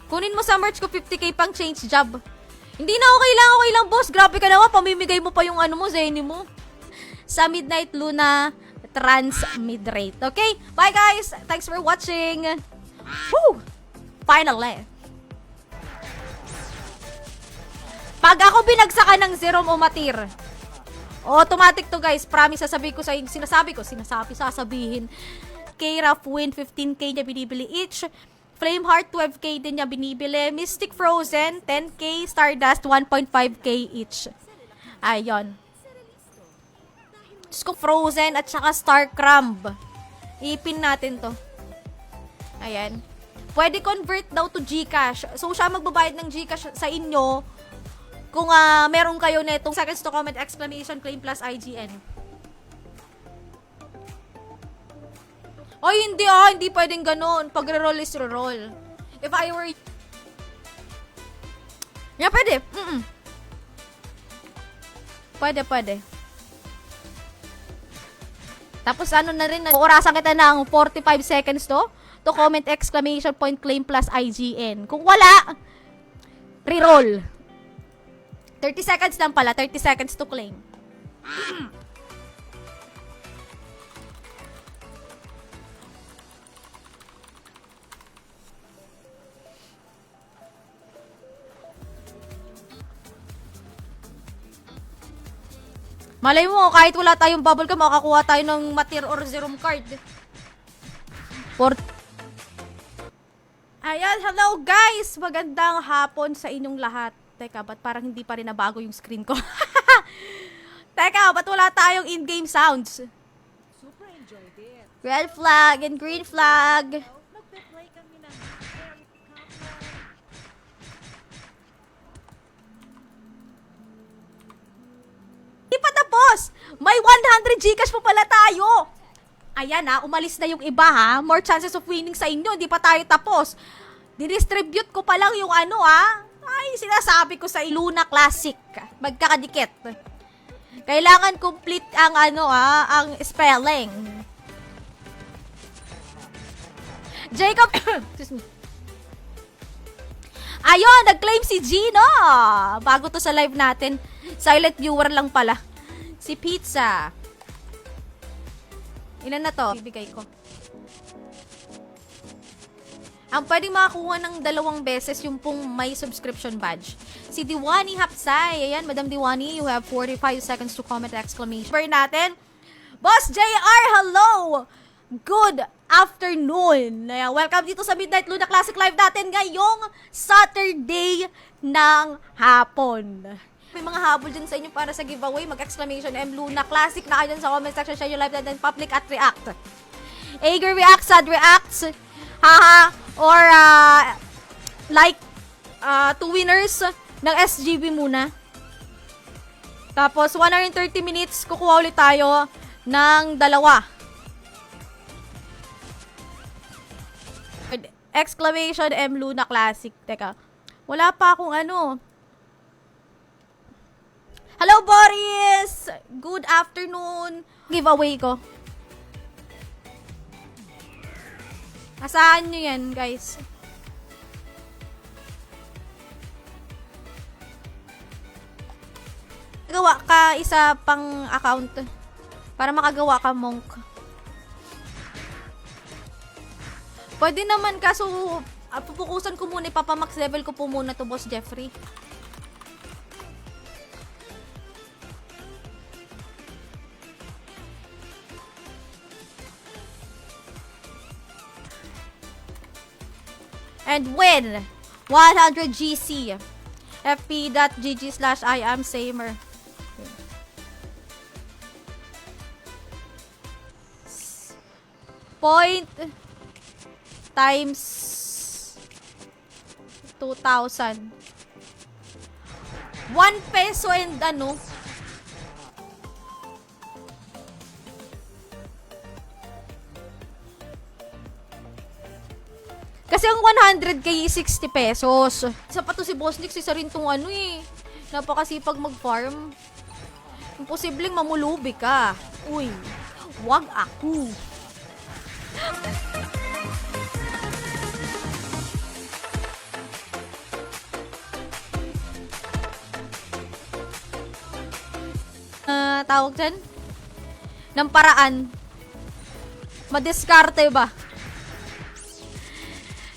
Kunin mo sa merch ko 50k pang change job. Hindi na okay lang, boss. Grabe ka naman, pamimigay mo pa yung ano mo, Zenny mo. Sa Midnight Luna Trans Mid-Rate. Okay? Bye guys! Thanks for watching! Woo! Finally! Pag ako binagsakan ng zero o matir, automatic to guys. Promise, sasabihin. K-Raf win, 15k niya binibili each. Flameheart, 12k din niya binibili. Mystic Frozen, 10k. Stardust, 1.5k each. Ayun. Diyos ko, Frozen at saka Star Crumb. Ipin natin to. Ayan. Pwede convert daw to Gcash. So, siya magbabayad ng Gcash sa inyo kung meron kayo netong seconds to comment, exclamation, claim plus IGN. Ay, hindi pwedeng ganun. Pag re-roll is re-roll. If I were... Yeah, pwede. Pwede. Tapos ano na rin, orasan kita ng 45 seconds to comment, exclamation point, claim plus IGN. Kung wala, re-roll. 30 seconds lang pala, 30 seconds to claim. Malay mo, kahit wala tayong bubble ka, makakuha tayo ng matir or zerom card. Ayan, hello guys! Magandang hapon sa inyong lahat. Teka, ba't parang hindi pa rin nabago yung screen ko? Teka, ba't wala tayong in-game sounds? Super enjoyed it. Red flag and green flag. Magpe-play kami ng Di pa tapos! May 100 Gcash pa pala tayo! Ayan umalis na yung iba More chances of winning sa inyo, hindi pa tayo tapos. Didistribute ko pa lang yung Ay, sinasabi ko sa Luna Classic. Magkakadikit. Kailangan complete ang ang spelling. Jacob, excuse me. Ayun, nag-claim si Gino. Bago to sa live natin. Silent viewer lang pala. Si Pizza. Ilan na to? Bibigay ko. Ang pwedeng makakuha ng 2 beses yung pong may subscription badge. Si Diwani Hapsay. Ayan, Madam Diwani, you have 45 seconds to comment, exclamation. Number natin. Boss JR, hello! Good afternoon. Welcome dito sa Midnight Luna Classic Live natin ngayong Saturday ng hapon. May mga habol dyan sa inyo para sa giveaway. Mag-exclamation M Luna Classic na kayo dyan sa comment section. Share your live natin public at react. Ager reacts, sad reacts, haha, or like 2 winners ng SGB muna. Tapos 1 hour and 30 minutes kukuha ulit tayo ng 2. Exclamation M Luna Classic. Teka, wala pa akong Hello Boris! Good afternoon. Giveaway ko. Asahan nyo yan, guys. Gawa ka isa pang account para makagawa ka monk. Pwede naman, kaso pupukusan ko muna, ipapamax level ko po muna to, Boss Jeffrey. And win 100 GC fp.gg/IamSamer. Point times 2,000. 1 peso and Kasi ang 100k is 60 pesos. Isa pa to si Boss Nick, isa rin tong napakasipag mag-farm. Imposibleng mamulubi ka. Uy, wag ako. tawag dyan? Ng paraan. Madiskarte ba?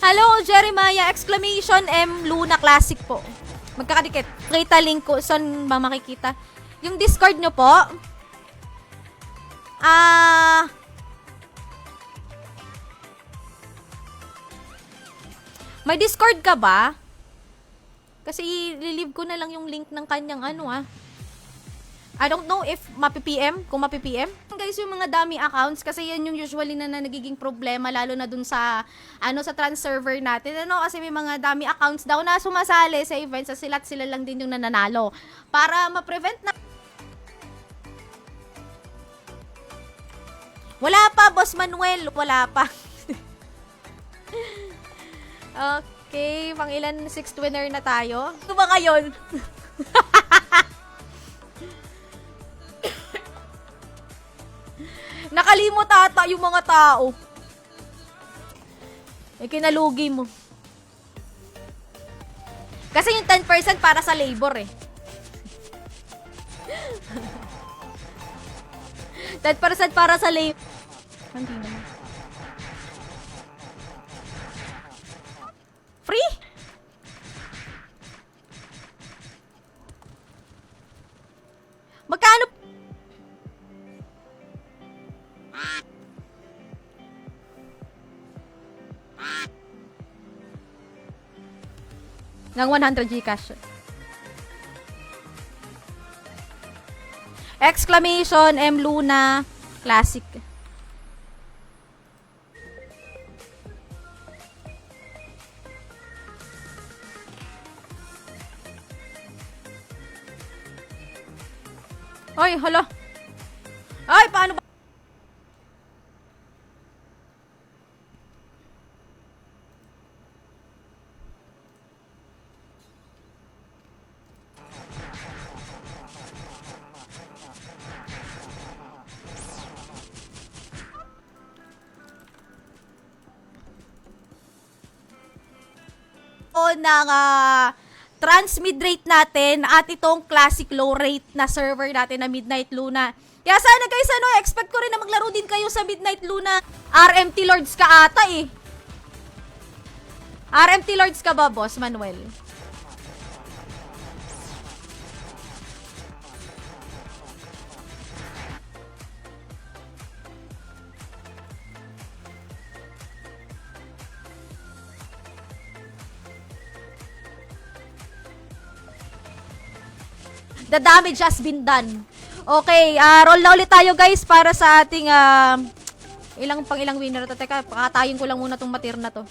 Hello, Jeremiah! Exclamation M Luna Classic po. Magkakadikit. Kita link ko. Saan ba makikita? Yung Discord nyo po. May Discord ka ba? Kasi i-leave ko na lang yung link ng kanyang I don't know if mapi-PM, kung mapi-PM. Guys, yung mga dummy accounts, kasi yan yung usually na nagiging problema, lalo na dun sa, sa trans server natin. Kasi may mga dummy accounts daw na sumasali sa events, sila lang din yung nananalo. Para ma-prevent na... Wala pa, Boss Manuel. Wala pa. Okay, pang ilan 6th winner na tayo? Ito ba ngayon? Nakalimot ata yung mga tao. Kinalugi mo. Kasi yung 10% para sa labor eh. 10% para sa labor. Hindi naman. Free? Magkano? Ng 100 Gcash. Exclamation M Luna Classic. Ay, hala. Ay, paano ba? Ng trans mid rate natin at itong classic low rate na server natin na Midnight Luna. Kaya sana guys, expect ko rin na maglaro din kayo sa Midnight Luna. RMT Lords ka ata eh. RMT Lords ka ba, Boss Manuel? The damage has been done. Okay, roll na ulit tayo guys para sa ating ilang winner to. Teka, pakatayin ko lang muna tong matir na to.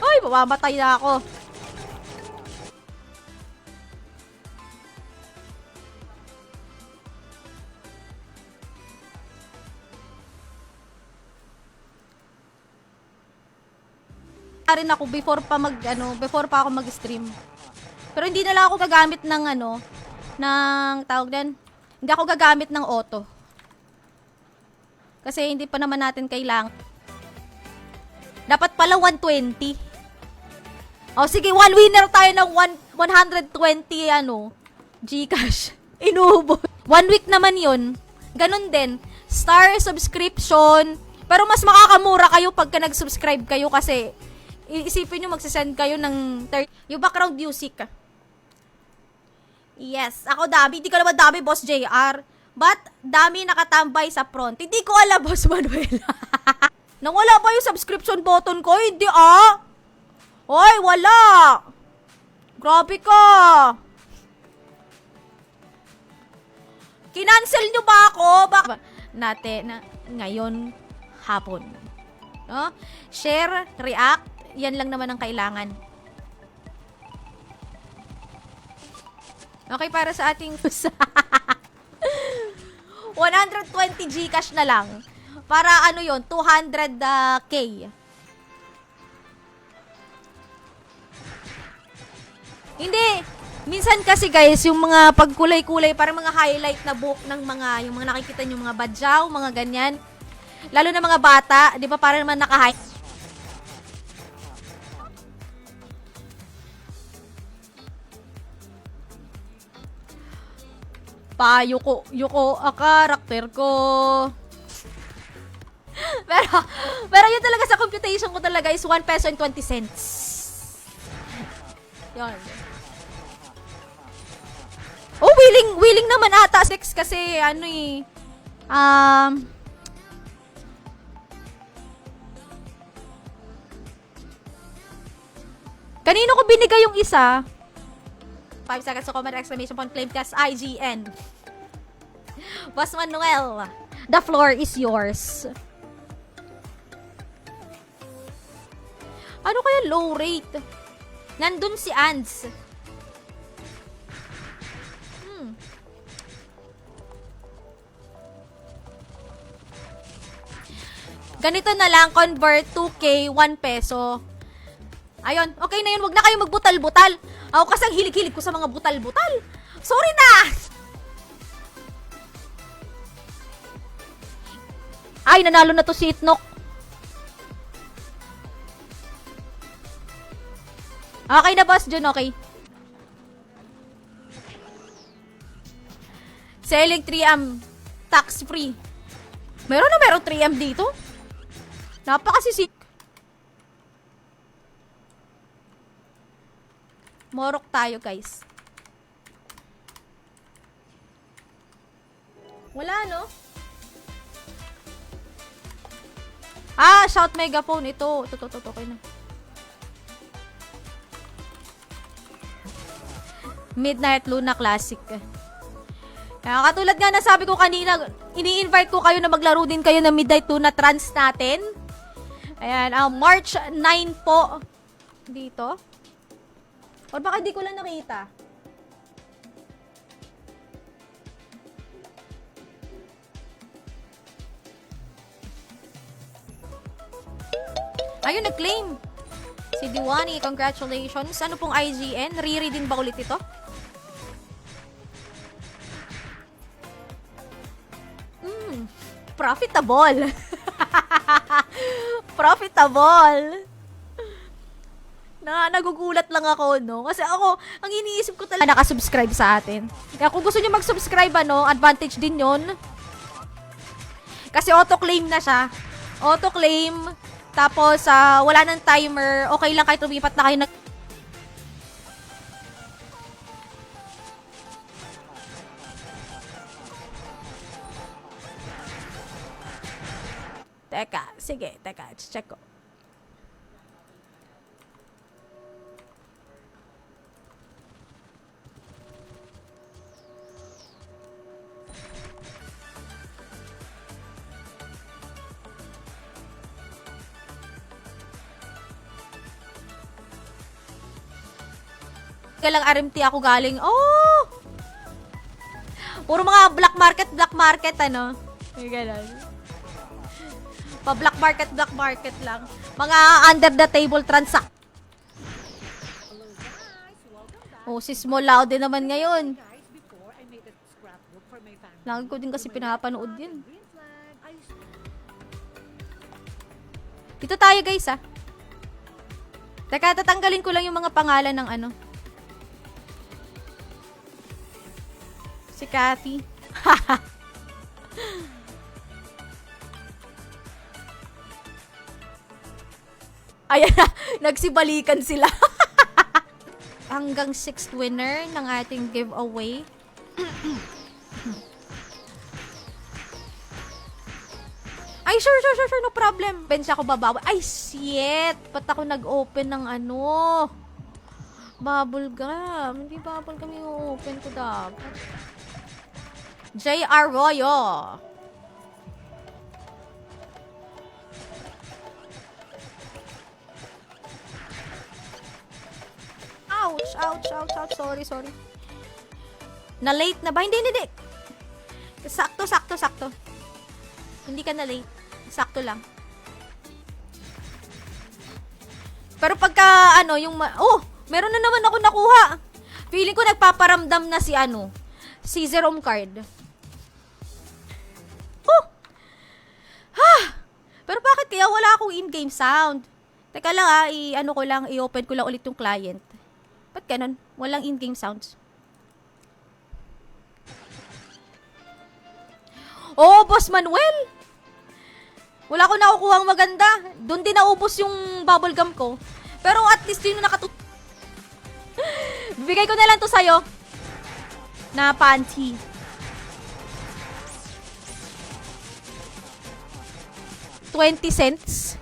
Ay, mamamatay na ako. Rin ako before pa ako mag-stream. Pero hindi na lang ako gagamit ng tawag din. Hindi ako gagamit ng auto. Kasi hindi pa naman natin kailangan. Dapat pala 120. O sige, one winner tayo ng 120 Gcash. Inuubos. 1 week naman yun. Ganun din. Star subscription. Pero mas makakamura kayo pagka nag-subscribe kayo kasi isipin nyo magsisend kayo ng yung background music. Yes, ako dami. Hindi ko naman dami, Boss JR. But, dami nakatambay sa front. Hindi ko alam, Boss Manuel. Nang wala pa yung subscription button ko, hindi Hoy, wala. Grabe ka. Kinancel nyo ba ako? Natin, ngayon, hapon. No? Share, react, yan lang naman ang kailangan. Okay, para sa ating 120 Gcash na lang. Para yon 200K. Hindi. Minsan kasi guys, yung mga pagkulay-kulay, parang mga highlight na book ng yung mga nakikita nyo, mga badyaw, mga ganyan. Lalo na mga bata, di ba parang naman naka-highlight. Yuko ang karakter ko. pero yun talaga sa computation ko talaga is 1 peso and 20 cents. Yun. Oh, willing naman ata. 6 kasi ano eh. Kanino ko binigay yung isa? 5 seconds to comment, exclamation point, claim test, IGN. Boss Manuel, the floor is yours. Ano kaya low rate? Nandun si Ans. Ganito na lang, convert 2K, 1 peso. Ayun, okay na yun. Huwag na kayo magbutal-butal. Ako kasi ang hilig-hilig ko sa mga butal-butal. Sorry na! Ay, nanalo na to si Itnok. Okay na, boss Jun, okay. Selling 3M, tax-free. Meron 3M dito? Napakasisik. Morok tayo, guys. Wala, no? Shout megaphone. Ito. Okay na. Midnight Luna Classic. Kaya katulad nga na sabi ko kanina, ini-invite ko kayo na maglaro din kayo ng Midnight Luna Trans natin. Ayan, March 9 po. Dito. Or baka di ko lang nakita. Ayun, nag-claim. Si Diwani, congratulations. Ano pong IGN? Riri din ba ulit ito? Profitable. Profitable. Nagugulat lang ako, no? Kasi ako, ang iniisip ko talaga, nakasubscribe sa atin. Kaya kung gusto nyo mag-subscribe, advantage din yon. Kasi auto-claim na siya. Auto-claim. Tapos, wala nang timer. Okay lang kahit lumipat na kayo na. Teka. Check ko. Lang RMT ako galing. Oh! Puro mga black market, ano? May ganun. Pa-black market lang. Mga under the table transact. Hello guys, welcome back. Oh, si Small Lao din naman ngayon. Guys, before I made a scrapbook for my family. Lagi ko din kasi pinapanood yun. Green flag. Dito tayo, guys, ah. Teka, tatanggalin ko lang yung mga pangalan ng ano. Si Cathy. Ayan na, nagsibalikan sila. Hanggang 6th winner ng ating giveaway. Ay, sure, no problem. Bench ako babawi. Ay, shit! Ba't ako nag-open ng ano? Bubble gum. Hindi bubble gum yung open ko dapat. J.R. Royo. Ouch. Sorry. Na-late na ba? Hindi. Sakto. Hindi ka na-late. Sakto lang. Pero pagka, meron na naman ako nakuha. Feeling ko nagpaparamdam na si Jerome Card. Pero bakit kaya wala akong in-game sound? Teka lang i-open ko lang ulit yung client. Ba't ganun? Walang in-game sounds. Oo, Boss Manuel. Wala ko nakukuhang maganda. Doon din naubos yung bubble gum ko. Pero at least yun yung Bibigay ko na lang to sa'yo. Na panty. $0.20.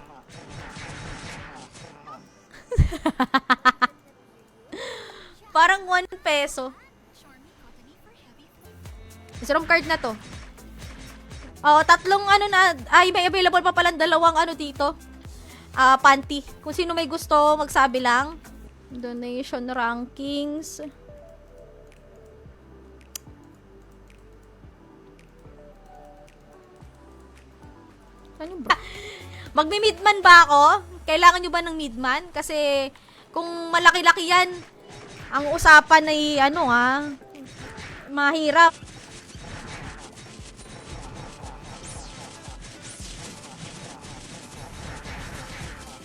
Parang 1 peso. Isang card na to. Oh, tatlong ano na, ay may available pa palang dalawang ano dito. Panty. Kung sino may gusto, magsabi lang. Donation rankings. Ano ba? Magmi-midman ba ako? Kailangan nyo ba ng midman? Kasi kung malaki-laki yan, ang usapan ay ano mahirap.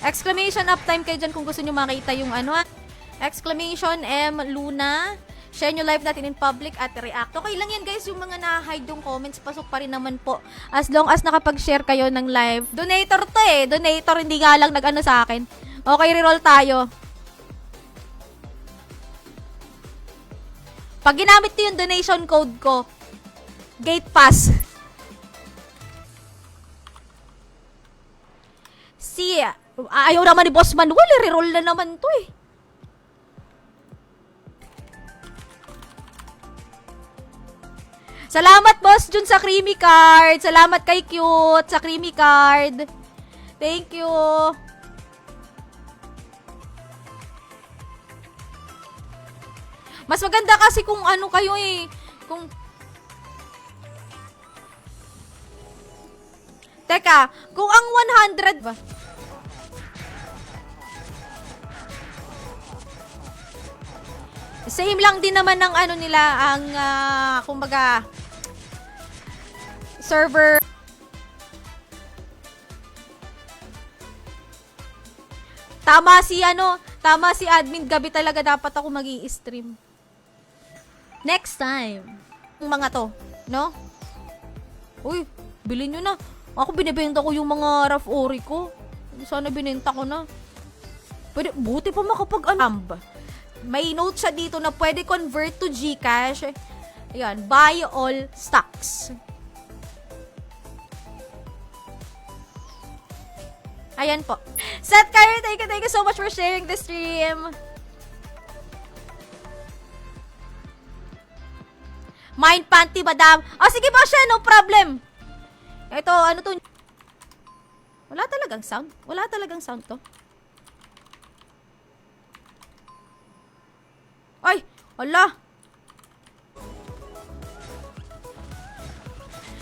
Exclamation uptime kayo dyan kung gusto nyo makita yung Exclamation M Luna. Share nyo live natin in public at react. Okay lang yan guys, yung mga na-hide yung comments, pasok pa rin naman po. As long as nakapag-share kayo ng live. Donator to Donator, hindi nga lang nag-ano sa akin. Okay, reroll tayo. Pag ginamit nyo yung donation code ko, Gate Pass. Ayaw naman ni Boss Manuel, reroll na naman to Salamat, Boss Jun, sa creamy card. Salamat kay Cute sa creamy card. Thank you. Mas maganda kasi kung ano kayo Kung... Teka, kung ang 100 ba? Same lang din naman ng ano nila, ang kumbaga server. Tama si admin, gabi talaga dapat ako magi-stream. Next time. Yung mga to, no? Uy, bilhin nyo na. Ako binibenta ko yung mga rough ori ko. Sana binenta ko na. Pwede, buti pa makapag-anamba. May note siya dito na pwede convert to GCash. Ayan, buy all stocks. Ayan po. Seth Kyrie, thank you so much for sharing the stream. Mind panty, madam. Oh, sige ba siya, no problem. Ito, ano to? Wala talagang sound. Wala talagang sound to. Ay, ala.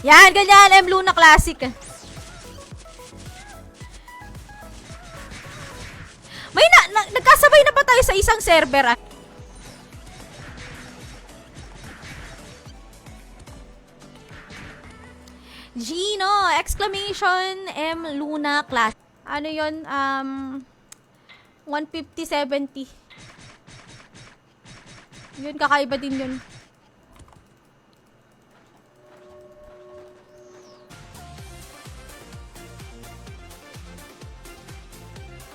Yan, ganyan. M Luna Classic. May nagkasabay na ba tayo sa isang server Gino, exclamation M Luna Classic. Ano yun? 150-70. Yun, kakaiba din yun.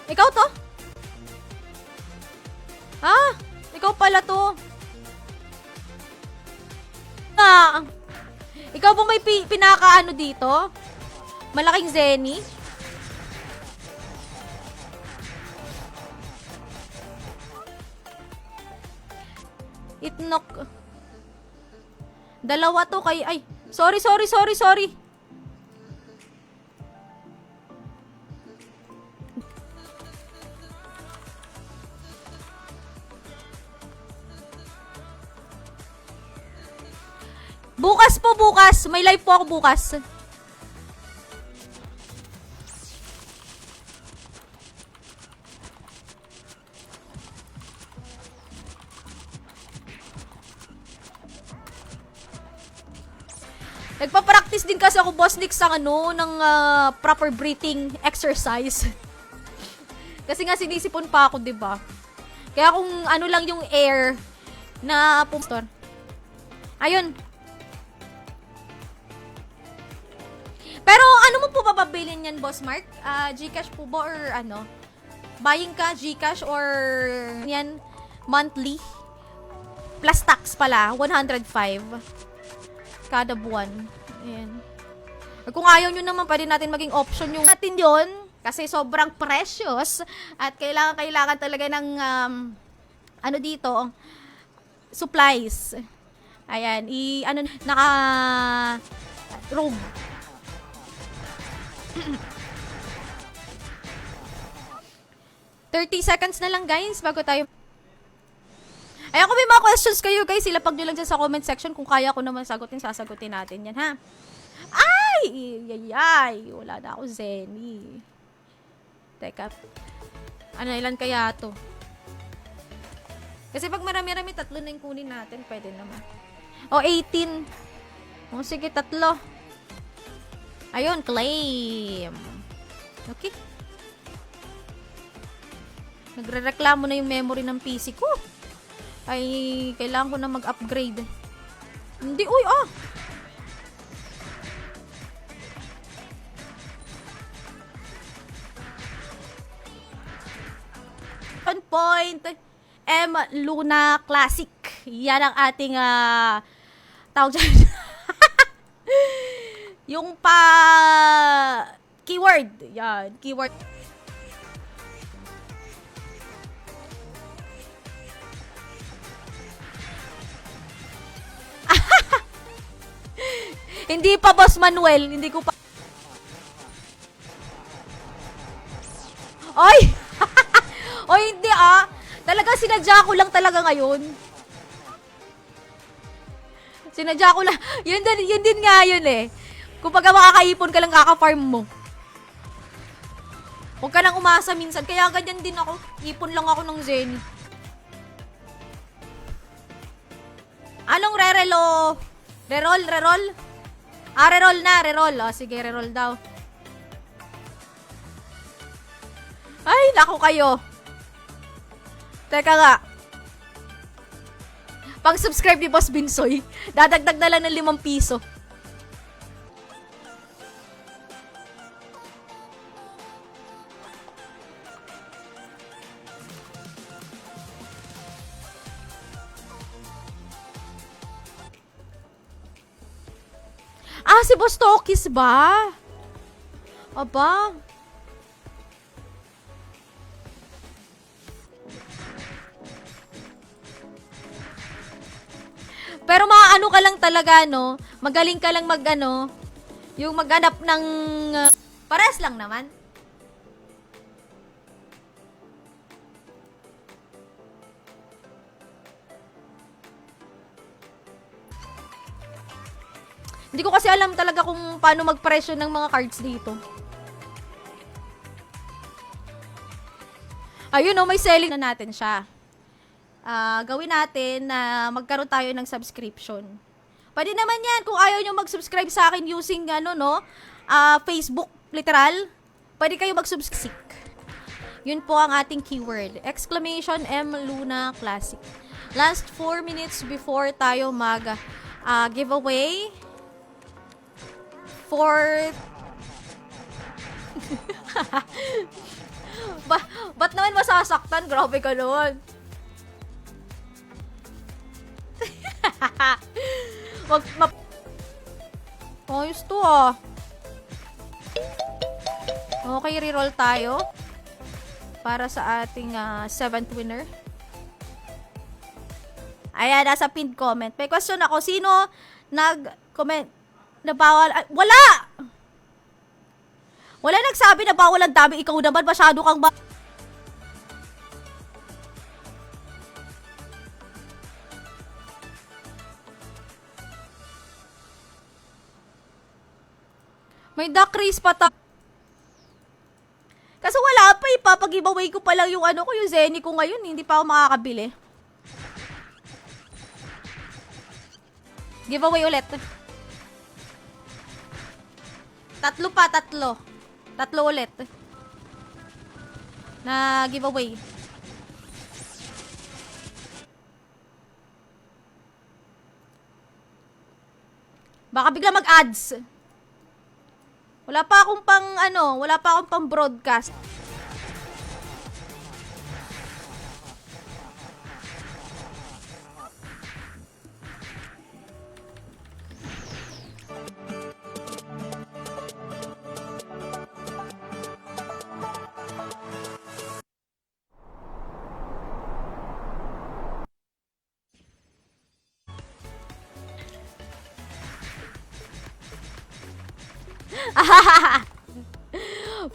Ikaw to? Ikaw pala to. Ikaw ba may pinakaano dito? Malaking Zenny? Itnok. Dalawa to kay... Ay, sorry. Bukas. May live po ako bukas. Nagpa-practice din kasi ako, Boss Nick, sa ng proper breathing exercise. Kasi nga sinisipon pa ako, 'di ba? Kaya kung ano lang yung air na pumstor. Ayun. Pero ano mo po bababilin yan, Boss Mark? GCash po ba or ano? Buying ka, GCash or yan, monthly? Plus tax pala, 105 kada buwan. Ayan. Kung ayaw nyo naman, pwede natin maging option yung natin yon kasi sobrang precious at kailangan talaga ng ano dito, supplies. Ayan, naka rogue. $30 seconds na lang, guys, bago tayo. Ayan, kung may mga questions kayo, guys, ilapag nyo lang dyan sa comment section. Kung kaya ko naman sasagutin natin yan, ha? Ay! Wala na ako, Zenny. Teka. Ano, ilan kaya to? Kasi pag marami-rami, 3 na yung kunin natin. Pwede naman. 18. Sige, 3. Ayun, claim. Okay. Nagre-reklamo na yung memory ng PC ko. Ay, kailangan ko na mag-upgrade. Hindi, uy, ah! Point M Luna Classic. Yan ang ating tawag dyan. Yung keyword. Yan, keyword. Hindi pa, Boss Manuel. Hindi ko pa. Oy! Oy, hindi Talaga sinadya ko lang talaga ngayon. Sinadya ko lang. Yun din nga yun eh. Kung pag makakaipon ka lang, kaka-farm mo. Huwag ka nang umasa minsan. Kaya ganyan din ako. Ipon lang ako ng Zenny. Anong re-relo? Reroll? Reroll na. Sige, reroll daw. Ay, naku kayo. Teka nga. Pang-subscribe ni Boss Binsoy, dadagdag na lang ng 5 piso. Si Boss Tokis ba? Aba. Pero maano ka lang talaga, no? Magaling ka lang yung maghanap ng pares lang naman. Hindi ko kasi alam talaga kung paano magpresyo ng mga cards dito. Ayun, may selling na natin siya. Gawin natin na magkaroon tayo ng subscription. Pwede naman yan kung ayaw nyo mag-subscribe sa akin using Facebook, literal. Pwede kayo mag-subscribe. Yun po ang ating keyword. Exclamation M Luna Classic. Last 4 minutes before tayo giveaway for ba't naman masasaktan? Grabe ka naman. Ayos to Okay, reroll tayo para sa ating 7th winner. Ayan, nasa pinned comment. May question ako, sino nag-comment na bawal? Wala! Wala nagsabi na bawal ang dami. Ikaw naman, masyado kang May duck race pa Kasi wala pa, ipapag-giveaway ko pa lang yung yung Zenny ko ngayon, hindi pa ako makakabili. Giveaway ulit. 3 pa. 3 ulit. Na giveaway. Baka bigla mag-ads. Wala pa akong pang broadcast.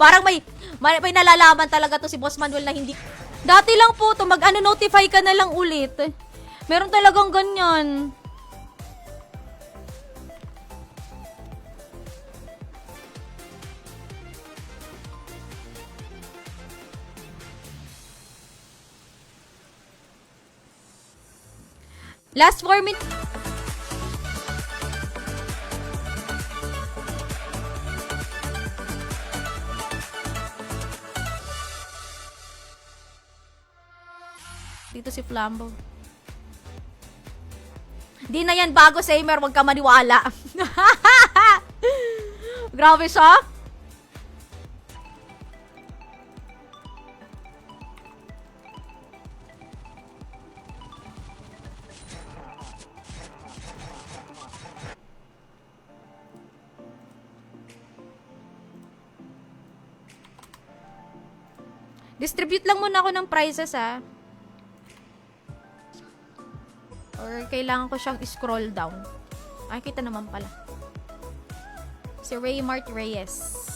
Parang may nalalaman talaga to si Boss Manuel na hindi. Dati lang po to, notify ka na lang ulit. Meron talagang ganyan. Last 4 minutes. Dito si Flambo. Di na yan bago, Samer. Huwag ka maniwala. Grabe siya. Distribute lang muna ako ng prizes, ah. Or kailangan ko siyang scroll down. Ay, kita naman pala. Si Raymart Reyes.